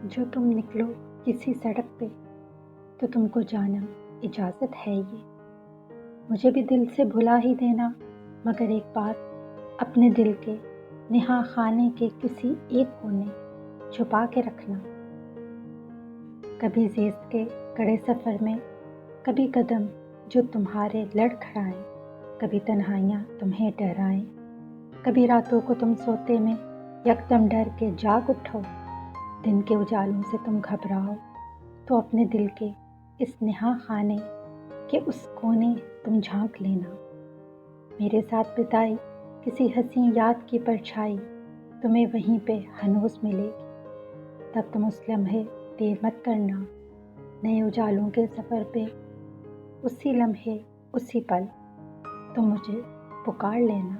جو تم نکلو کسی سڑک پہ تو تم کو جانم اجازت ہے یہ، مجھے بھی دل سے بھلا ہی دینا، مگر ایک بات اپنے دل کے نہا خانے کے کسی ایک کونے چھپا کے رکھنا۔ کبھی زیست کے کڑے سفر میں، کبھی قدم جو تمہارے لڑ کھڑائیں، کبھی تنہائیاں تمہیں ڈرائیں، کبھی راتوں کو تم سوتے میں یکدم ڈر کے جاگ اٹھو، دن کے اجالوں سے تم گھبراؤ تو اپنے دل کے اس نہا خانے کے اس کونے تم جھانک لینا۔ میرے ساتھ بتائی کسی حسین یاد کی پرچھائی تمہیں وہیں پہ ہنوز ملے گی، تب تم اس لمحے دیر مت کرنا، نئے اجالوں کے سفر پہ اسی لمحے اسی پل تم مجھے پکار لینا۔